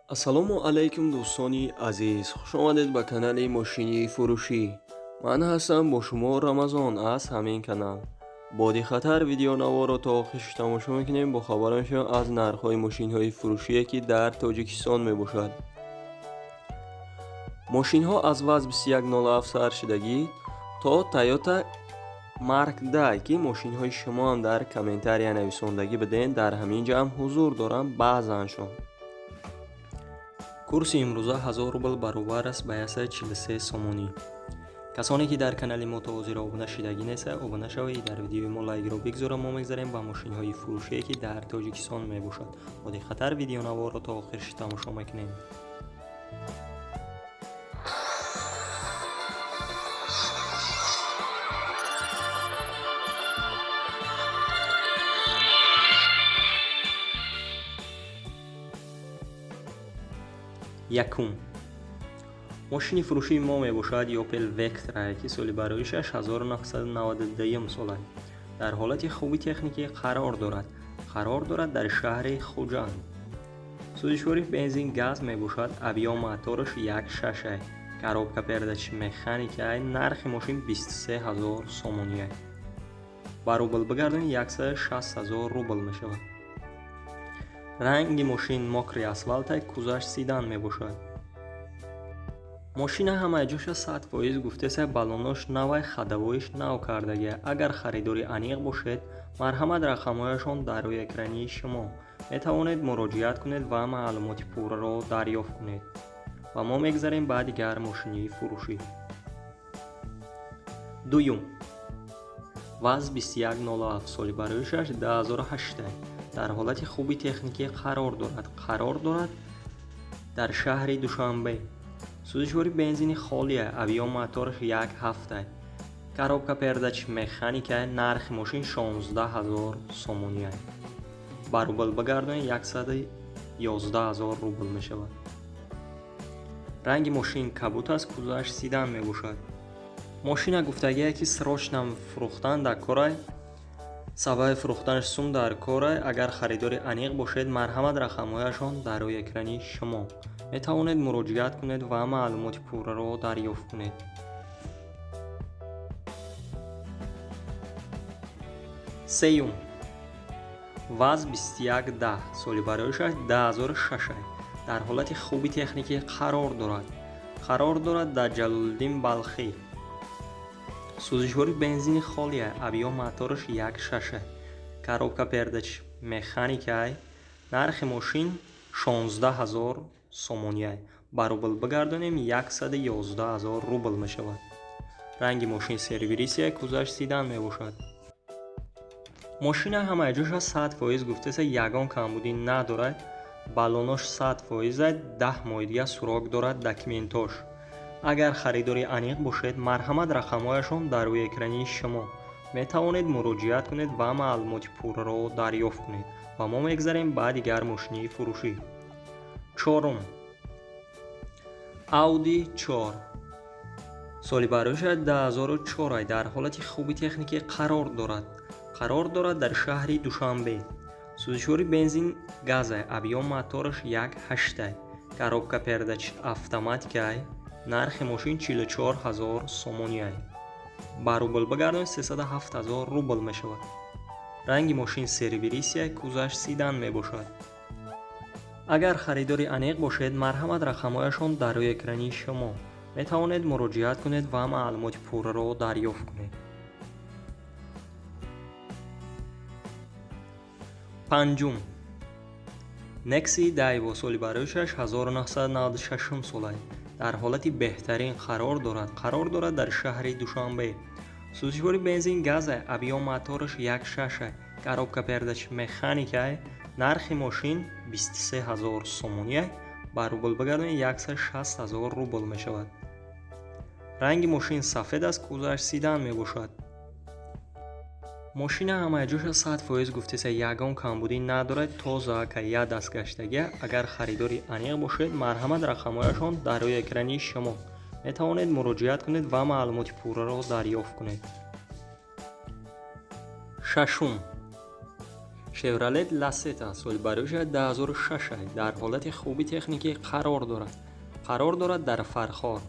ассалому алайкум дӯстони азиз, хуш омадед ба канали мошини фурӯшӣ. Ман ҳастам бо шумо Рамазон аз ҳамин канал. Боди хатар видеонаворро то охирш тамошо мекунем, бо хабар мешавем аз нархҳои мошинҳои фурӯшие ки дар Тоҷикистон мебошад. мошинҳо аз ВАЗ 2107 сар шудагӣ то Toyota Mark Day ки мошинҳои шумоам дар комментария нависондагӣ биден дар ҳамин ҷамъ ҳузур дорам баъзаншон. курси имрӯза 1000 рубл баробар аст ба 143 сомонӣ. касоне ки дар канали мо ҳозир обуна шидагӣ неста, обуна шавед, дар видеои мо лайкро бигзора. Мо мегзарем ба мошинҳои фурӯшие ки дар Тоҷикистон мебошад. боди хатар видеонаворро то охирш тамошо мекунем. якум мошини фурӯшии мо мебошад Opel Vectra, ки соли бароишаш 1992 сол аст. дар ҳолати хуби техникӣ қарор дорад дар шаҳри Хуҷанд. сӯзишвори бензин газ мебошад. объём мотораш 1.6 коробка передач механика. нархи мошин 23000 сомонӣ аст. ба рубл бигардонем 160000 рубл мешавад. ранги мошин мокри асфалт аст. кузаш седан мебошад. мошина ҳамаи ҷоша 100% гуфтеса, баллонош навай, хадавоиш нав кардагия. агар харидори аниқ бошед, марҳамат рақамҳояшон дар рӯи экрании шумо. метавонед муроҷиат кунед ва маълумоти пурраро дарёфт кунед. ва мо мегзарем ба дигар мошини фурӯшӣ. дуюм ВАЗ 2107 соли бароишаш 2008 дар ҳолати хуби техникӣ қарор дорад дар шаҳри Душанбе. сӯзишвори бензини холия. объём мотораш 1.7 коробка передач механика. нархи мошин 16000 сомонӣ аст. ба рубл бигардонем 111000 рубл мешавад. ранги мошин кабут аст. кузаш седан мебошад. мошина гуфтагия ки срочно фурӯхтан дар корай. сабаби фурӯхтанаш сум дар корай. агар харидори аниқ бошед, марҳамат рақамҳояшон дар рӯи экрани шумо. метавонед муроҷиат кунед ва маълумоти пурраро дарёфт кунед. сеюм ВАЗ 2110 соли бароишаш 2006 дар ҳолати хуби техникӣ қарор дорад дар Ҷалолиддин Балхӣ. сӯзишвори бензини холия. объём мотораш 1.6 коробка передач механика. нархи мошин 16000 сомонӣ аст. ба рубл бигардонем 111000 рубл мешавад. ранги мошин сервисия. кузаш седан мебошад. мошина ҳамаи ҷоша 100% гуфтеса, ягон камбудӣ надорад. баллонош 100% аст. 10 моҳи дига сурок дорад документош. агар харидори аниқ бошед, марҳамат рақамҳояшон дар рӯи экрани шумо. метавонед муроҷиат кунед ва маълумоти пурраро дарёфт кунед. ва мо мегзарем ба дигар мошини фурӯшӣ. чорум Audi 4 соли бароишаш 2004 аст. дар ҳолати хуби техникӣ қарор дорад дар шаҳри Душанбе. сӯзишвори бензин газ аст. объём мотораш 1.8 коробка передач автоматика. нархи мошин 44000 сомонӣ аст. ба рубл бигардонем 307000 рубл мешавад. ранги мошин сервисия. кузаш седан мебошад. агар харидори аниқ бошед, марҳамат рақамҳояшон дар рӯи экрани шумо. метавонед муроҷиат кунед ва маълумоти пурраро дарёфт кунед. панҷум Nexi Daiwo соли бароишаш 1996 сол аст. дар ҳолати беҳтарин қарор дорад дар шаҳри Душанбе. сӯзишвори бензин газ аст. объём мотораш 1.6 коробка передач механика. нархи мошин 23000 сомонӣ аст. ба рубл бигардонем 160000 рубл мешавад. ранги мошин сафед аст. кузаш седан мебошад. мошина ҳамаи ҷоша 100% гуфтеса, ягон камбудӣ надорад. тоза кайя дастгаштагия. агар харидори аниқ бошед, марҳамат рақамҳояшон дар рӯи экрани шумо. метавонед муроҷиат кунед ва маълумоти пурраро дарёфт кунед. шашум شورالت لاستا سال برایش 2006 در حالت خوبی تکنیکی قرار دارد در فرخار.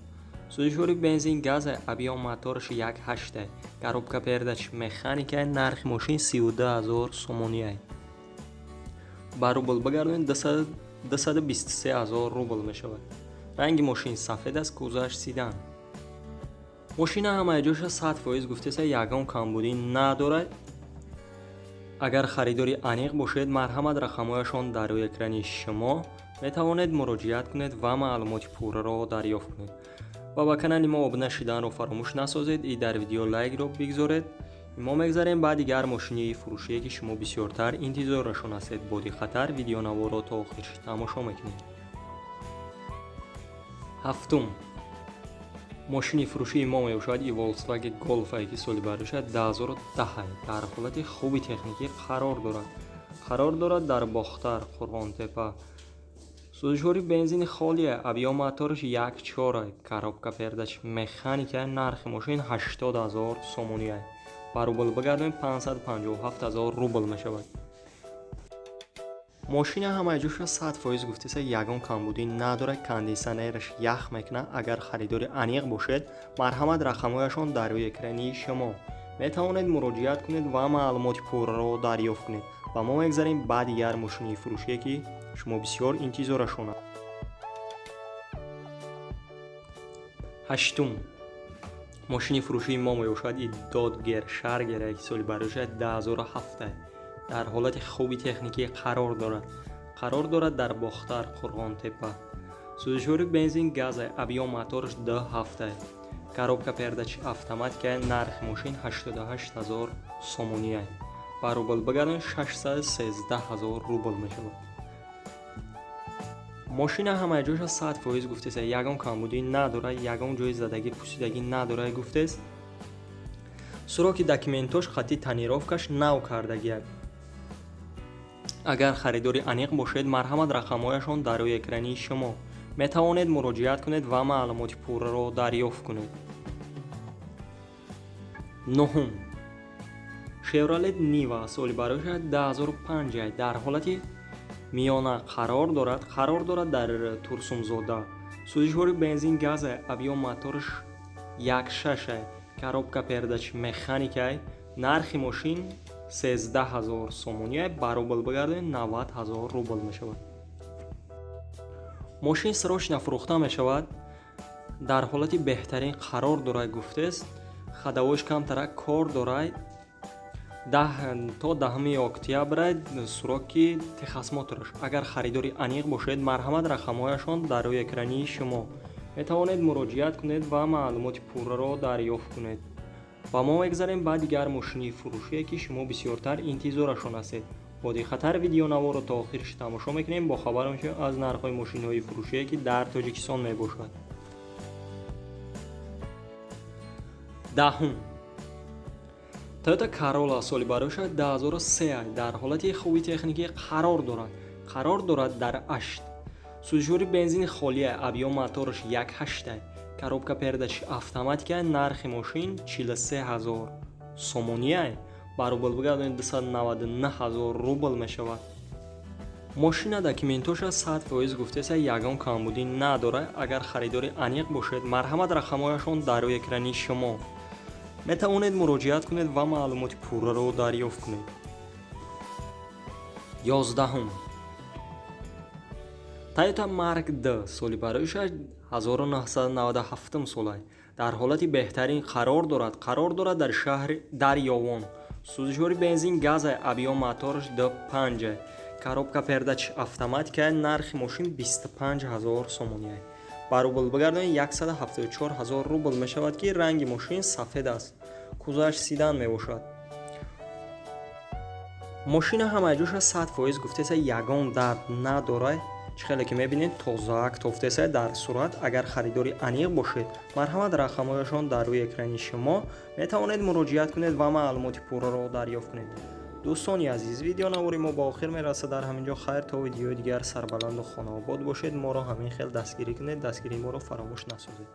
سوزشوری بنزین گاز ابیا موتورش 1.8 коробка передач механика нархи мошин 32000 сомония. ба рубл бигардонед 223000 рубл мешавад. ранги мошин сафед аст, кузаш сидан. мошина ҳамаи ҷоша 100% гуфтеса ягон камбудӣ надорад. агар харидори аниқ бошед, марҳамат рақамҳояшон дар рӯи экрани шумо метавонед муроҷиат кунед ва маълумоти пурраро дарёфт кунед. ва ба канали мо обуна шиданро фаромӯш насозед и дар видео лайкро бигзоред. мо мегзарем ба дигар мошини фурӯшие ки шумо бисёртар интизорашон ҳастед. боди хатар видеонаворро то охир тамошо мекунед. ҳафтум мошини фурӯшии мо мебошад и Volkswagen Golf ки соли барошад 2010 дар ҳолати хуби техникӣ қарор дорад дар Бохтар, Қурғонтепа. сӯзишвори бензини холия, абиё моториш 1.4, коробка передач механика, нархи мошин 80000 сомония. ба рубл бигардонед 557000 рубл мешавад. мошина ҳамаи ҷоша 100% гуфтеса ягон камбудӣ надорад. кондисионераш ях мекунад. агар харидори аниқ бошед, марҳамат рақамҳояшон дар рӯи экрани шумо метавонед муроҷиат кунед ва маълумоти пурраро дарёфт кунед. ва мо мегзарем ба дигар мошини фурӯшие ки шумо бисёр интизорашон аст. ҳаштум мошини фурӯшии мо мебошад и Dodge Charger ки соли барошад 2007 дар ҳолати хуби техникӣ қарор дорад дар Бохтар, Қурғонтепа. сӯзишвори бензин газ абиё моториш 2.7, коробка передач автоматика, нархи мошин 88000 сомония. ба рубл бигардонед 613000 рубл мешавад. мошина ҳамаи ҷоша 100% гуфтеса ягон камбудӣ надорад, ягон ҷои задагӣ пусидагӣ надорад гуфтес. суроки документош, хати тонировкаш нав кардагиак. агар харидори аниқ бошед, марҳамат рақамҳояшон дар рӯи экрани шумо метавонед муроҷиат кунед ва маълумоти пурраро дарёфт кунед. нуҳум Chevrolet Niva соли барошад 2005 дар ҳолати миёна қарор дорад дар Турсумзода. сӯзишвори бензин газ абиё моториш 1.6, коробка передач механика, нархи мошин 13000 сомония. ба рубл бигардонед 90000 рубл мешавад. мошин срочно фурӯхта мешавад. дар ҳолати беҳтарин қарор дорад гуфтест. ходовоиш камтара кор дорад. то 10 октябр суроки Техас Моторш. агар харидори аниқ бошед, марҳамат рақамҳояшон дар рӯи экрани шумо метавонед муроҷиат кунед ва маълумоти пурраро дарёфт кунед. ва мо мегзарем ба дигар мошини фурӯшие ки шумо бисёртар интизорашон ҳастед. боди хатар видеонаворро то охирш тамошо мекунем. бохабар мешавем аз нархҳои мошинҳои фурӯшие ки дар Тоҷикистон мебошад. даҳум Toyota Corolla соли барошад 2003 дар ҳолати хуби техникӣ қарор дорад дар Ашт. сӯзишвори бензини холия, абиё моториш 1.8, коробка передач автоматика, нархи мошин 43000 сомония. ба рубл бигардонед 299000 рубл мешавад. мошина документоша 100% гуфтеса ягон камбудӣ надорад. агар харидори аниқ бошед, марҳамат рақамҳояшон дар рӯи экрани шумо метавонед муроҷиат кунед ва маълумоти пурраро дарёфт кунед. 11 Toyota Mark D соли бароишаш 1997 сола дар ҳолати беҳтарин қарор дорад дар Ёвон. сӯзишвори бензин газ абиё моториш 2.5, коробка передач автоматика, нархи мошин 25000 сомония. ба рубл бигардонед 174000 рубл мешавад ки ранги мошин сафед аст. кузаш сидан мебошад. мошина ҳамаи ҷоша 100% гуфтеса ягон дард надорад. чихеле ки мебинед тозаак тофтеса дар сурат. агар харидори аниқ бошед, марҳамат рақамҳояшон дар рӯи экрани шумо метавонед муроҷиат кунед ва маълумоти пурраро дарёфт кунед. дӯстони азиз, видеонавори мо ба охир мерасад. дар ҳамин ҷо хайр, то видеои дигар сарбаланду хонаобод бошед. моро ҳамин хел дастгирӣ кунед. дастгирии моро фаромӯш насозед.